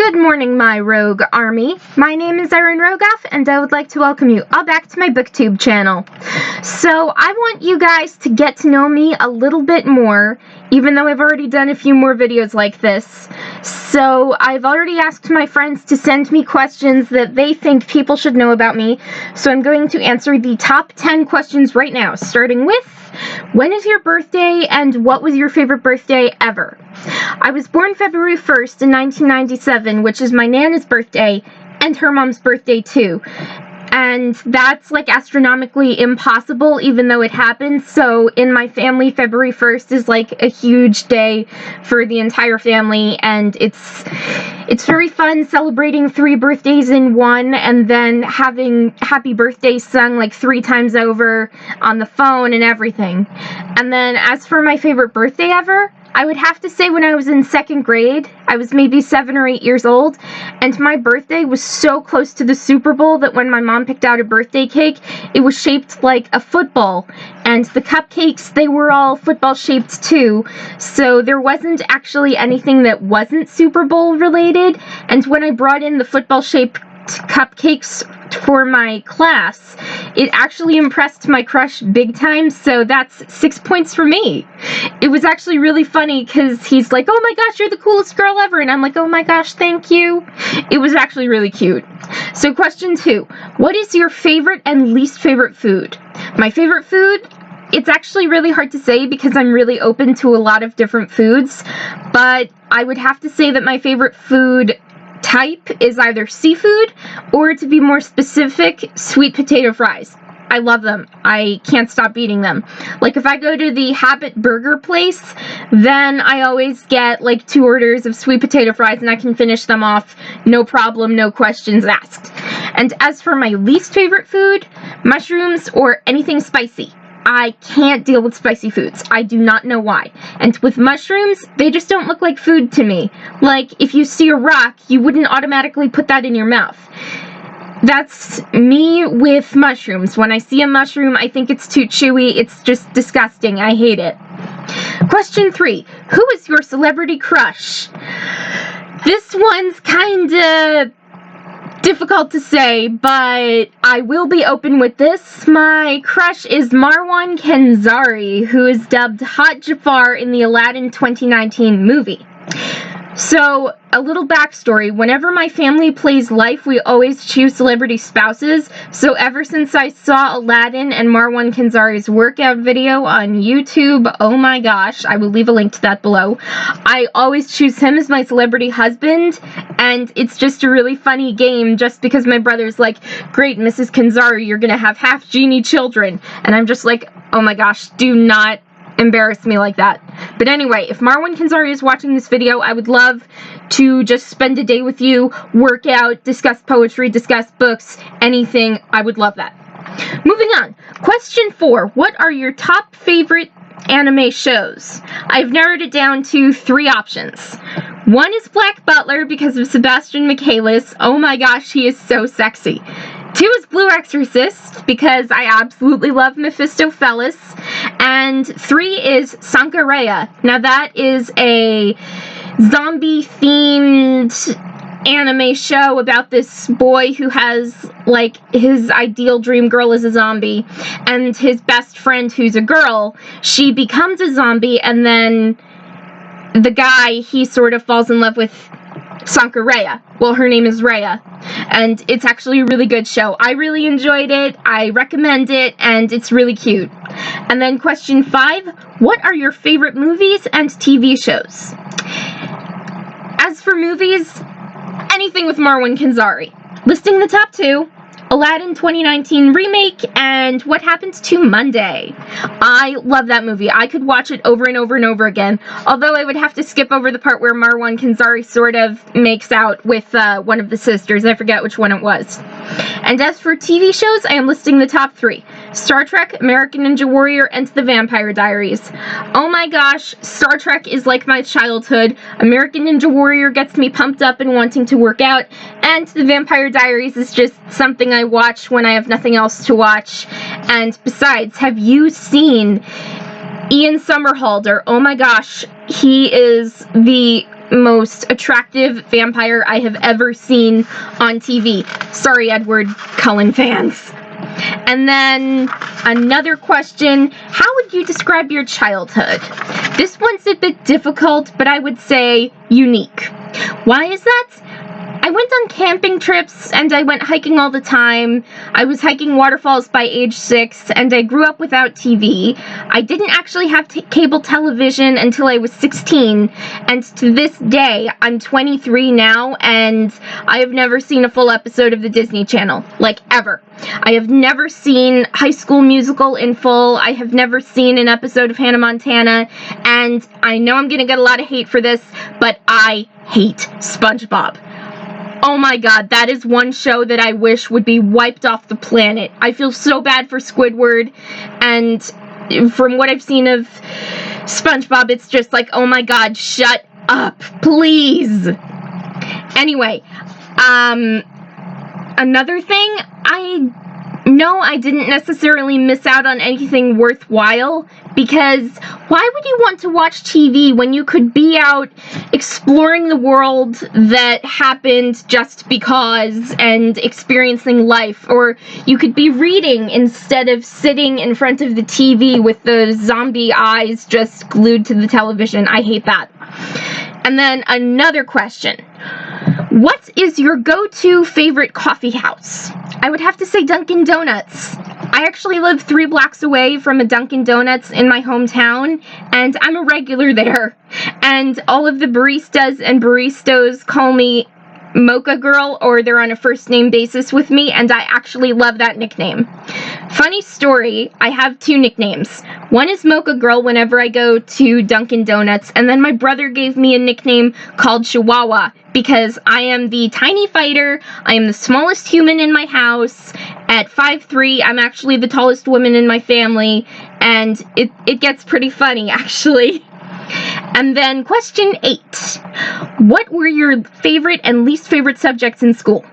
Good morning, my rogue army. My name is Erin Rogoff, and I would like to welcome you all back to my BookTube channel. So, I want you guys to get to know me a little bit more, even though I've already done a few more videos like this. So, I've already asked my friends to send me questions that they think people should know about me, so I'm going to answer the top 10 questions right now, starting with, when is your birthday, and what was your favorite birthday ever? I was born February 1st in 1997, which is my Nana's birthday, and her mom's birthday too. And that's like astronomically impossible, even though it happened. So in my family, February 1st is like a huge day for the entire family, and it's very fun celebrating 3 birthdays in one, and then having happy birthday sung like 3 times over on the phone and everything. And then as for my favorite birthday ever, I would have to say when I was in 2nd grade, I was maybe 7 or 8 years old, and my birthday was so close to the Super Bowl that when my mom picked out a birthday cake, it was shaped like a football, and the cupcakes, they were all football shaped too, so there wasn't actually anything that wasn't Super Bowl related, and when I brought in the football shaped cupcakes for my class, it actually impressed my crush big time, so that's 6 points for me. It was actually really funny because he's like, oh my gosh, you're the coolest girl ever, and I'm like, oh my gosh, thank you. It was actually really cute. So question 2, what is your favorite and least favorite food? My favorite food? It's actually really hard to say because I'm really open to a lot of different foods, but I would have to say that my favorite food type is either seafood, or to be more specific, sweet potato fries. I love them. I can't stop eating them. Like if I go to the Habit Burger place, then I always get like 2 orders of sweet potato fries and I can finish them off, no problem, no questions asked. And as for my least favorite food, mushrooms or anything spicy. I can't deal with spicy foods. I do not know why. And with mushrooms, they just don't look like food to me. Like, if you see a rock, you wouldn't automatically put that in your mouth. That's me with mushrooms. When I see a mushroom, I think it's too chewy. It's just disgusting. I hate it. Question 3. Who is your celebrity crush? This one's kinda difficult to say, but I will be open with this. My crush is Marwan Kenzari, who is dubbed Hot Jafar in the Aladdin 2019 movie. So, a little backstory. Whenever my family plays Life, we always choose celebrity spouses. So ever since I saw Aladdin and Marwan Kenzari's workout video on YouTube, oh my gosh, I will leave a link to that below. I always choose him as my celebrity husband, and it's just a really funny game just because my brother's like, great, Mrs. Kenzari, you're gonna have half genie children. And I'm just like, oh my gosh, do not embarrass me like that. But anyway, if Marwan Kenzari is watching this video, I would love to just spend a day with you, work out, discuss poetry, discuss books, anything. I would love that. Moving on. Question 4. What are your top favorite anime shows? I've narrowed it down to 3 options. 1 is Black Butler because of Sebastian Michaelis. Oh my gosh, he is so sexy. 2 is Blue Exorcist, because I absolutely love Mephistopheles. And 3 is Sankareya. Now that is a zombie-themed anime show about this boy who has, like, his ideal dream girl is a zombie, and his best friend, who's a girl, she becomes a zombie, and then the guy, he sort of falls in love with Sankareya. Well, her name is Rhea, and it's actually a really good show. I really enjoyed it, I recommend it, and it's really cute. And then question 5, what are your favorite movies and TV shows? As for movies, anything with Marwan Kenzari. Listing the top 2, Aladdin 2019 remake, and What Happens to Monday. I love that movie. I could watch it over and over and over again, although I would have to skip over the part where Marwan Kenzari sort of makes out with one of the sisters. I forget which one it was. And as for TV shows, I am listing the top 3. Star Trek, American Ninja Warrior, and The Vampire Diaries. Oh my gosh, Star Trek is like my childhood. American Ninja Warrior gets me pumped up and wanting to work out, and The Vampire Diaries is just something I watch when I have nothing else to watch. And besides, have you seen Ian Somerhalder? Oh my gosh, he is the most attractive vampire I have ever seen on TV. Sorry, Edward Cullen fans. And then another question, how would you describe your childhood? This one's a bit difficult, but I would say unique. Why is that? I went on camping trips and I went hiking all the time. I was hiking waterfalls by age 6 and I grew up without TV. I didn't actually have cable television until I was 16, and to this day, I'm 23 now and I have never seen a full episode of the Disney Channel, like ever. I have never seen High School Musical in full. I have never seen an episode of Hannah Montana, and I know I'm gonna get a lot of hate for this, but I hate SpongeBob. Oh my god, that is one show that I wish would be wiped off the planet. I feel so bad for Squidward, and from what I've seen of SpongeBob, it's just like, oh my god, shut up, please. Anyway, another thing, I didn't necessarily miss out on anything worthwhile, because why would you want to watch TV when you could be out exploring the world that happened just because and experiencing life? Or you could be reading instead of sitting in front of the TV with the zombie eyes just glued to the television. I hate that. And then another question. What is your go-to favorite coffee house? I would have to say Dunkin' Donuts. I actually live 3 blocks away from a Dunkin' Donuts in my hometown, and I'm a regular there. And all of the baristas and baristos call me Mocha Girl, or they're on a first name basis with me, and I actually love that nickname. Funny story, I have 2 nicknames. One is Mocha Girl whenever I go to Dunkin' Donuts, and then my brother gave me a nickname called Chihuahua, because I am the tiny fighter, I am the smallest human in my house. At 5'3", I'm actually the tallest woman in my family, and it gets pretty funny, actually. And then question 8. What were your favorite and least favorite subjects in school?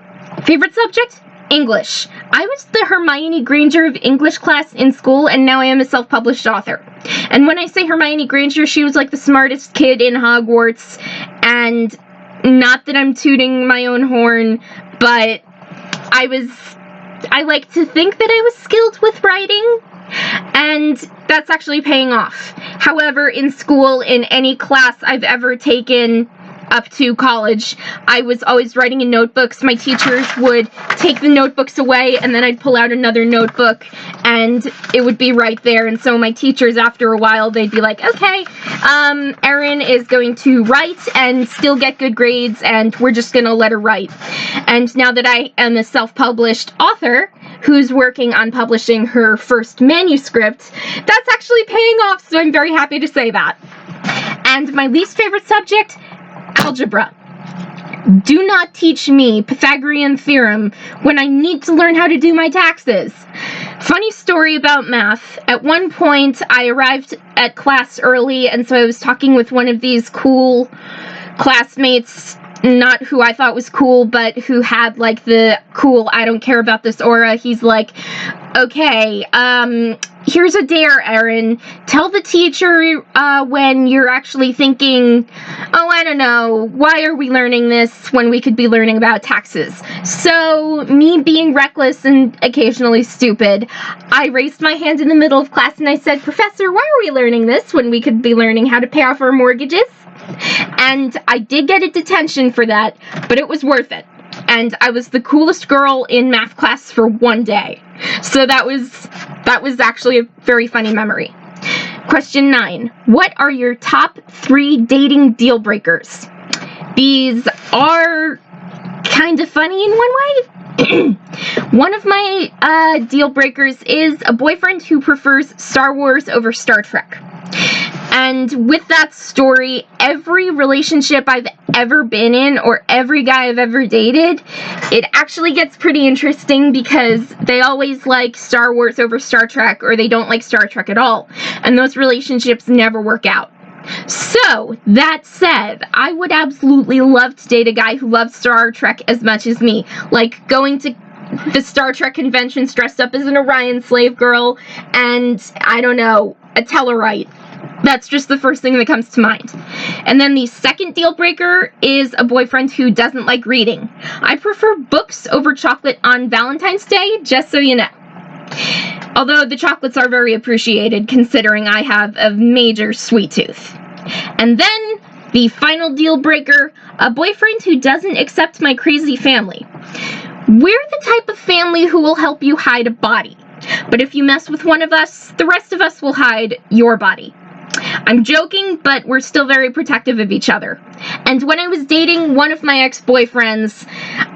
Favorite subject? English. I was the Hermione Granger of English class in school, and now I am a self-published author. And when I say Hermione Granger, she was like the smartest kid in Hogwarts, and not that I'm tooting my own horn, but I like to think that I was skilled with writing, and that's actually paying off. However, in school, in any class I've ever taken up to college, I was always writing in notebooks. My teachers would take the notebooks away, and then I'd pull out another notebook, and it would be right there. And so my teachers, after a while, they'd be like, okay, Erin is going to write and still get good grades, and we're just gonna let her write. And now that I am a self-published author who's working on publishing her first manuscript, that's actually paying off, so I'm very happy to say that. And my least favorite subject? Algebra. Do not teach me Pythagorean theorem when I need to learn how to do my taxes. Funny story about math. At one point, I arrived at class early, and so I was talking with one of these cool classmates, not who I thought was cool, but who had, like, the cool, I don't care about this aura. He's like, okay, here's a dare, Erin. Tell the teacher when you're actually thinking, oh, I don't know, why are we learning this when we could be learning about taxes? So, me being reckless and occasionally stupid, I raised my hand in the middle of class and I said, Professor, why are we learning this when we could be learning how to pay off our mortgages? And I did get a detention for that, but it was worth it. And I was the coolest girl in math class for one day. So that was actually a very funny memory. Question 9. What are your top 3 dating deal breakers? These are kind of funny in one way. One of my deal breakers is a boyfriend who prefers Star Wars over Star Trek. And with that story, every relationship I've ever been in, or every guy I've ever dated, it actually gets pretty interesting because they always like Star Wars over Star Trek, or they don't like Star Trek at all. And those relationships never work out. So, that said, I would absolutely love to date a guy who loves Star Trek as much as me. Like, going to the Star Trek conventions dressed up as an Orion slave girl, and, I don't know, a Tellarite. That's just the first thing that comes to mind. And then the second deal breaker is a boyfriend who doesn't like reading. I prefer books over chocolate on Valentine's Day, just so you know. Although the chocolates are very appreciated considering I have a major sweet tooth. And then the final deal breaker, a boyfriend who doesn't accept my crazy family. We're the type of family who will help you hide a body. But if you mess with one of us, the rest of us will hide your body. I'm joking, but we're still very protective of each other. And when I was dating one of my ex-boyfriends,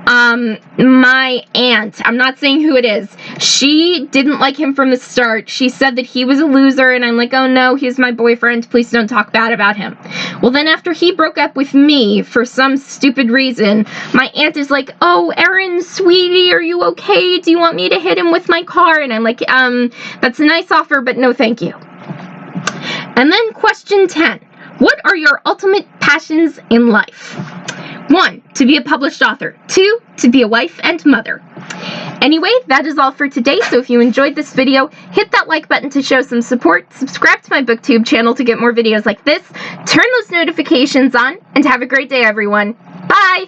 my aunt, I'm not saying who it is, she didn't like him from the start. She said that he was a loser, and I'm like, oh no, he's my boyfriend, please don't talk bad about him. Well, then after he broke up with me for some stupid reason, my aunt is like, oh, Erin, sweetie, are you okay? Do you want me to hit him with my car? And I'm like, that's a nice offer, but no thank you. And then question 10. What are your ultimate passions in life? 1. To be a published author. 2. To be a wife and mother. Anyway, that is all for today, so if you enjoyed this video, hit that like button to show some support, subscribe to my BookTube channel to get more videos like this, turn those notifications on, and have a great day, everyone. Bye!